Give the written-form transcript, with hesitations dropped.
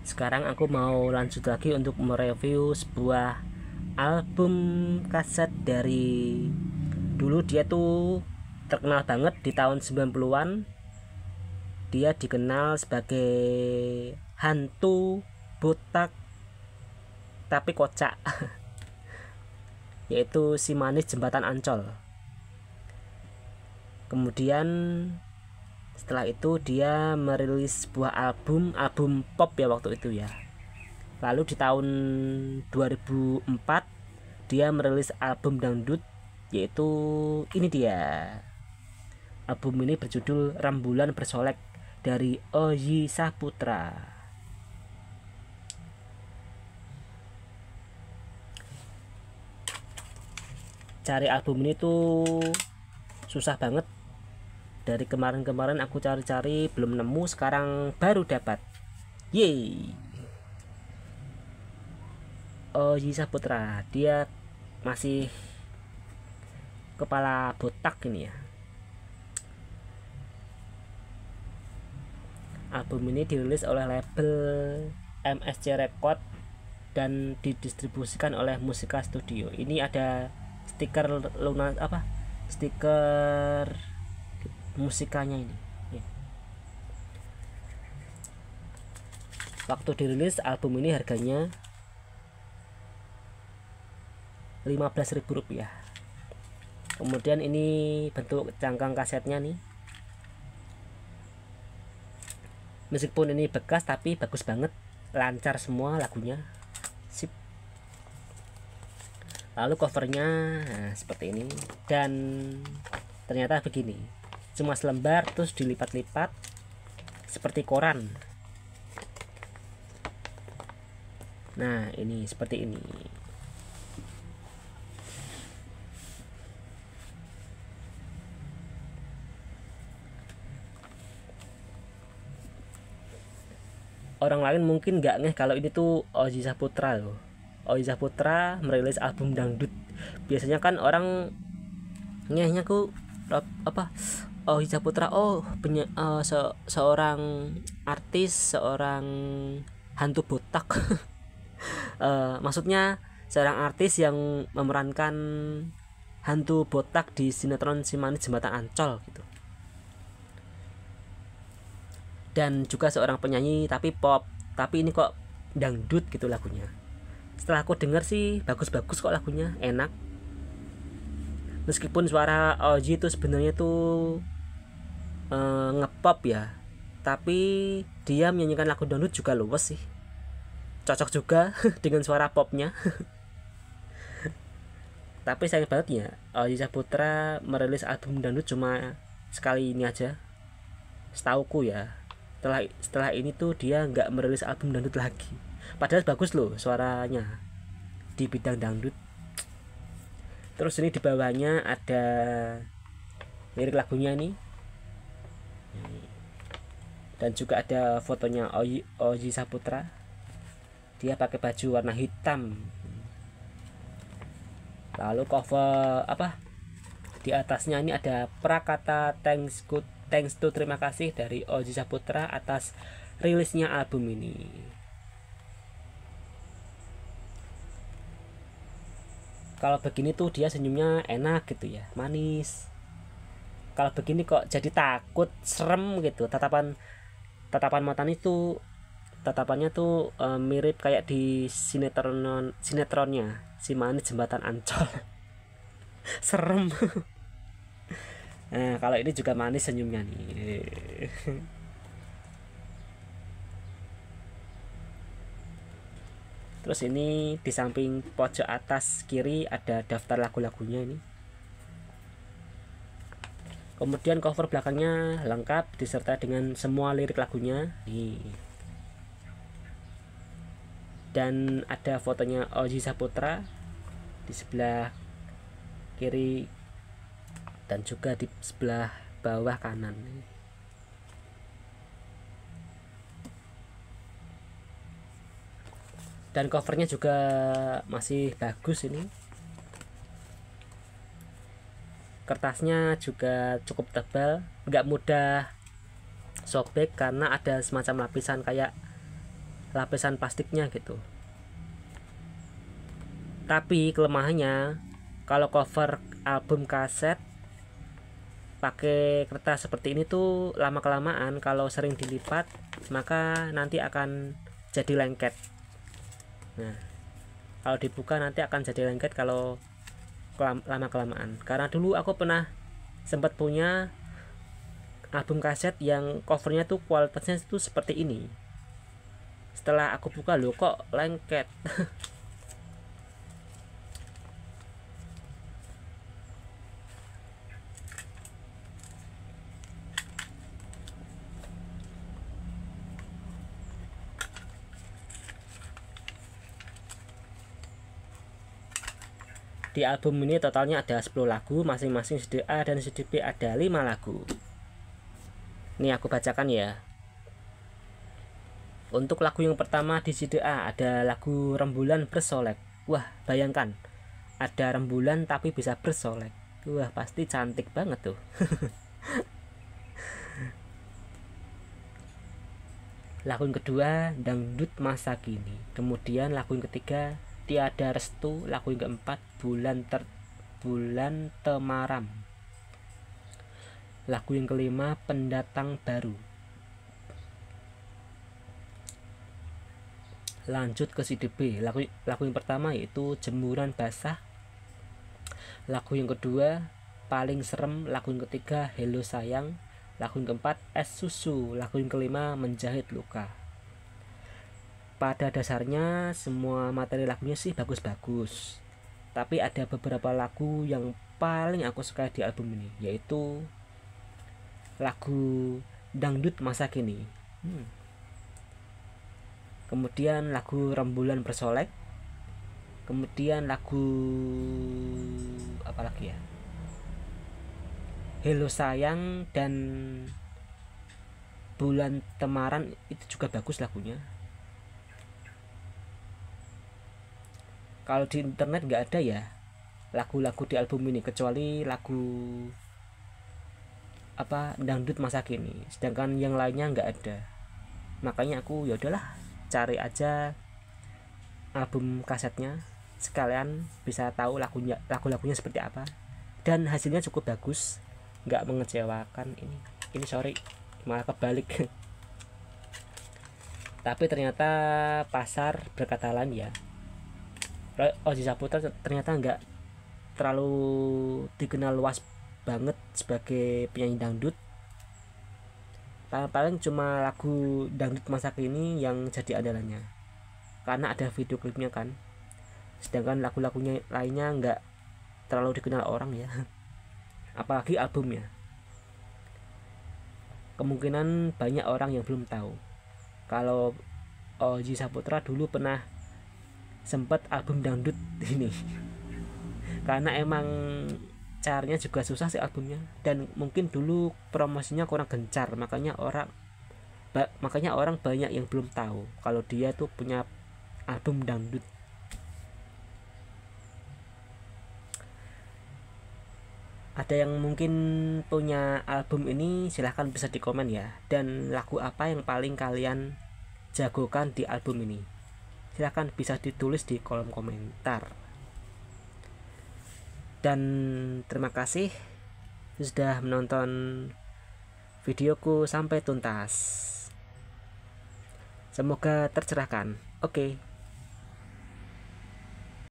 Sekarang aku mau lanjut lagi untuk mereview sebuah album kaset dari dulu. Dia tuh terkenal banget di tahun 90-an. Dia dikenal sebagai hantu botak tapi kocak yaitu Si Manis Jembatan Ancol. Kemudian setelah itu dia merilis sebuah album pop ya waktu itu ya. Lalu di tahun 2004 dia merilis album dangdut, yaitu ini dia. Album ini berjudul Rembulan Bersolek dari Oji Saputra. Cari album ini tuh susah banget. Dari kemarin-kemarin aku cari-cari belum nemu, sekarang baru dapat. Yeay. Oji Saputra, dia masih kepala botak ini ya. Album ini dirilis oleh label MSC Record dan didistribusikan oleh Musika Studio. Ini ada stiker stiker musikanya ini ya. Waktu dirilis album ini harganya Rp15.000. Kemudian ini bentuk cangkang kasetnya nih. Meskipun ini bekas tapi bagus banget, lancar semua lagunya, sip. Lalu covernya seperti ini, dan ternyata begini, cuma selembar terus dilipat-lipat seperti koran. Nah ini seperti ini. Orang lain mungkin nggak ngeh kalau ini tuh Oji Saputra loh. Oji Saputra merilis album dangdut. Biasanya kan orang ngehnya Oji Saputra seorang artis, seorang hantu botak. Maksudnya seorang artis yang memerankan hantu botak di sinetron Si Manis Jembatan Ancol gitu. Dan juga seorang penyanyi tapi pop, tapi ini kok dangdut gitu lagunya. Setelah aku denger sih bagus-bagus kok lagunya, enak. Meskipun suara Oji itu sebenarnya tuh ngepop ya, tapi dia menyanyikan lagu dangdut juga luwes sih, cocok juga dengan suara popnya. Tapi sayang banget ya, Oji Saputra merilis album dangdut cuma sekali ini aja, setauku ya. Setelah ini tuh dia nggak merilis album dangdut lagi. Padahal bagus loh suaranya di bidang dangdut. Terus ini di bawahnya ada lirik lagunya nih, dan juga ada fotonya Oji Saputra. Dia pakai baju warna hitam. Lalu cover di atasnya ini ada prakata thanks to terima kasih dari Oji Saputra atas rilisnya album ini. Kalau begini tuh dia senyumnya enak gitu ya, manis. Kalau begini kok jadi takut, serem gitu. Tatapan matanya itu tatapannya tuh mirip kayak di sinetronnya Si Manis Jembatan Ancol. Serem. Nah kalau ini juga manis senyumnya nih. Terus ini di samping pojok atas kiri ada daftar lagu-lagunya ini. Kemudian cover belakangnya lengkap disertai dengan semua lirik lagunya nih. Dan ada fotonya Oji Saputra di sebelah kiri dan juga di sebelah bawah kanan. Dan covernya juga masih bagus ini. Kertasnya juga cukup tebal, nggak mudah sobek karena ada semacam lapisan kayak lapisan plastiknya gitu. Tapi kelemahannya kalau cover album kaset pakai kertas seperti ini tuh lama kelamaan kalau sering dilipat maka nanti akan jadi lengket. Nah, kalau dibuka nanti akan jadi lengket kalau lama kelamaan. Karena dulu aku pernah sempat punya album kaset yang covernya tuh kualitasnya tuh seperti ini. Setelah aku buka, loh kok lengket. Di album ini totalnya ada 10 lagu, masing-masing side A dan side B ada 5 lagu. Ini aku bacakan ya. Untuk lagu yang pertama di side A ada lagu Rembulan Bersolek. Wah, bayangkan ada rembulan tapi bisa bersolek. Wah, pasti cantik banget tuh. Lagu yang kedua Dangdut Masa Kini. Kemudian lagu yang ketiga Tiada Restu. Lagu yang keempat Bulan Temaram. Lagu yang kelima Pendatang Baru. Lanjut ke side B. Lagu yang pertama yaitu Jemuran Basah. Lagu yang kedua Paling Serem. Lagu yang ketiga Hello Sayang. Lagu yang keempat Es Susu. Lagu yang kelima Menjahit Luka. Pada dasarnya semua materi lagunya sih bagus-bagus, tapi ada beberapa lagu yang paling aku suka di album ini, yaitu lagu Dangdut Masa Kini, kemudian lagu Rembulan Bersolek, kemudian lagu apa lagi ya, Hello Sayang, dan Bulan Temaram itu juga bagus lagunya. Kalau di internet nggak ada ya lagu-lagu di album ini kecuali lagu Dangdut Masa Kini, sedangkan yang lainnya nggak ada. Makanya aku ya udahlah cari aja album kasetnya sekalian bisa tahu lagu-lagunya seperti apa, dan hasilnya cukup bagus, nggak mengecewakan. Ini sorry malah kebalik. Tapi ternyata pasar berkata lain ya. Oji Saputra ternyata nggak terlalu dikenal luas banget sebagai penyanyi dangdut. Paling cuma lagu Dangdut Masa Kini yang jadi andalannya karena ada video klipnya kan, sedangkan lagu-lagunya lainnya nggak terlalu dikenal orang ya. Apalagi albumnya, kemungkinan banyak orang yang belum tahu kalau Oji Saputra dulu pernah sempat album dangdut ini. Karena emang caranya juga susah sih albumnya, dan mungkin dulu promosinya kurang gencar, makanya orang banyak yang belum tahu kalau dia tuh punya album dangdut. Ada yang mungkin punya album ini, silahkan bisa di komen ya, dan lagu apa yang paling kalian jagokan di album ini, silahkan bisa ditulis di kolom komentar. Dan terima kasih sudah menonton videoku sampai tuntas. Semoga tercerahkan. Oke.